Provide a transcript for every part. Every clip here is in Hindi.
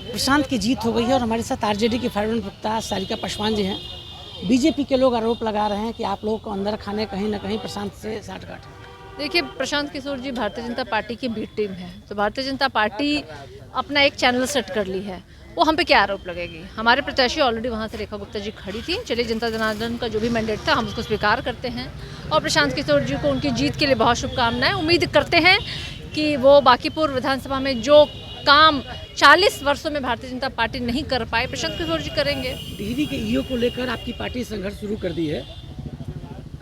प्रशांत की जीत हो गई है और हमारे साथ आरजेडी के फार्मर प्रवक्ता सारिका पासवान जी हैं। बीजेपी के लोग आरोप लगा रहे हैं कि आप लोगों को अंदर खाने कहीं ना कहीं प्रशांत से साठगांठ है। देखिए, प्रशांत किशोर जी भारतीय जनता पार्टी की बी टीम है, तो भारतीय जनता पार्टी अपना एक चैनल सेट कर ली है। वो हम पे क्या आरोप लगेगी? हमारे प्रत्याशी ऑलरेडी वहाँ से रेखा गुप्ता जी खड़ी थी। चलिए, जनता जनार्दन का जो भी मैंडेट था हम उसको स्वीकार करते हैं और प्रशांत किशोर जी को उनकी जीत के लिए बहुत शुभकामनाएं। उम्मीद करते हैं कि वो बांकीपुर विधानसभा में जो काम 40 वर्षों में भारतीय जनता पार्टी नहीं कर पाए, प्रशांत किशोर जी करेंगे। टिहरी के ईओ को लेकर आपकी पार्टी संघर्ष शुरू कर दी है।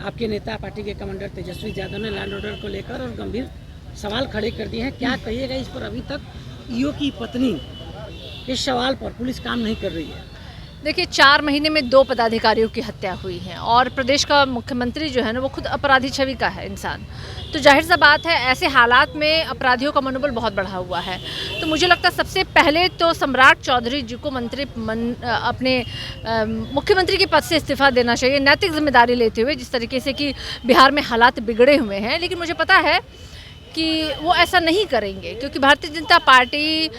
आपके नेता पार्टी के कमांडर तेजस्वी यादव ने लैंड ऑर्डर को लेकर और गंभीर सवाल खड़े कर दिए हैं। क्या कहिएगा इस पर? अभी तक ईओ की पत्नी इस सवाल पर पुलिस काम नहीं कर रही है। देखिए, 4 महीने में 2 पदाधिकारियों की हत्या हुई है और प्रदेश का मुख्यमंत्री जो है ना, वो खुद अपराधी छवि का है इंसान। तो जाहिर सा बात है, ऐसे हालात में अपराधियों का मनोबल बहुत बढ़ा हुआ है। तो मुझे लगता है सबसे पहले तो सम्राट चौधरी जी को अपने मुख्यमंत्री के पद से इस्तीफा देना चाहिए, नैतिक जिम्मेदारी लेते हुए, जिस तरीके से कि बिहार में हालात बिगड़े हुए हैं। लेकिन मुझे पता है कि वो ऐसा नहीं करेंगे, क्योंकि भारतीय जनता पार्टी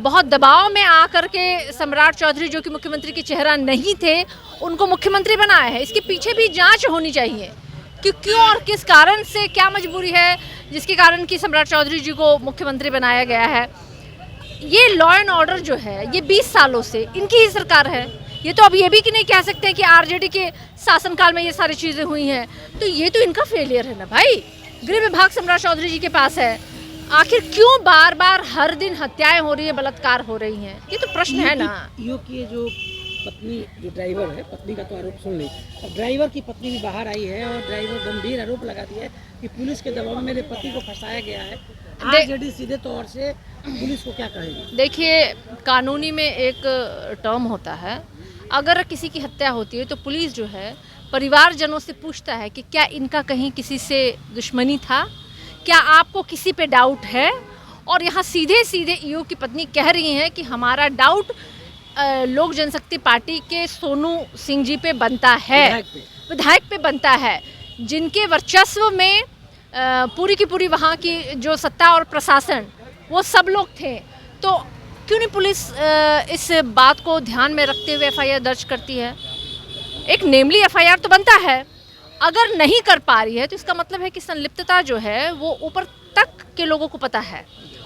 बहुत दबाव में आकर के सम्राट चौधरी, जो कि मुख्यमंत्री के चेहरा नहीं थे, उनको मुख्यमंत्री बनाया है। इसके पीछे भी जांच होनी चाहिए कि क्यों और किस कारण से, क्या मजबूरी है जिसके कारण कि सम्राट चौधरी जी को मुख्यमंत्री बनाया गया है। ये लॉ एंड ऑर्डर जो है, ये 20 सालों से इनकी ही सरकार है। ये तो अब ये भी कि नहीं कह सकते कि आरजेडी के शासनकाल में ये सारी चीज़ें हुई हैं। तो ये तो इनका फेलियर है ना भाई। गृह विभाग सम्राट चौधरी जी के पास है। आखिर क्यों बार बार हर दिन हत्याएं हो रही हैं, बलात्कार हो रही हैं? ये तो प्रश्न है ना। ईओ की जो पत्नी, जो ड्राइवर है, पत्नी का तो आरोप सुन ली, अब ड्राइवर की पत्नी भी बाहर आई है और ड्राइवर गंभीर आरोप लगा दिया है कि पुलिस के दबाव में मेरे पति को फंसाया गया है। आरजेडी सीधे तौर से पुलिस को क्या कहेगी? देखिए, कानूनी में एक टर्म होता है, अगर किसी की हत्या होती है तो पुलिस जो है परिवारजनों से पूछता है कि क्या इनका कहीं किसी से दुश्मनी था, क्या आपको किसी पे डाउट है। और यहाँ सीधे सीधे ईओ की पत्नी कह रही हैं कि हमारा डाउट लोक जनशक्ति पार्टी के सोनू सिंह जी पे बनता है, विधायक पे बनता है, जिनके वर्चस्व में पूरी की पूरी वहाँ की जो सत्ता और प्रशासन, वो सब लोग थे। तो क्यों नहीं पुलिस इस बात को ध्यान में रखते हुए एफआईआर दर्ज करती है? एक नेमली एफआईआर तो बनता है। अगर नहीं कर पा रही है तो इसका मतलब है कि संलिप्तता जो है वो ऊपर तक के लोगों को पता है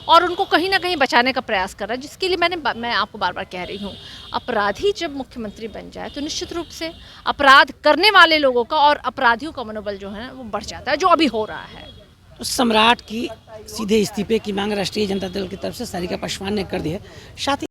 और उनको कहीं ना कहीं बचाने का प्रयास कर रहा है, जिसके लिए मैं आपको बार बार कह रही हूँ, अपराधी जब मुख्यमंत्री बन जाए तो निश्चित रूप से अपराध करने वाले लोगों का और अपराधियों का मनोबल जो है वो बढ़ जाता है, जो अभी हो रहा है। तो सम्राट की सीधे इस्तीफे की मांग राष्ट्रीय जनता दल की तरफ से सारिका पासवान ने कर दी है। साथ ही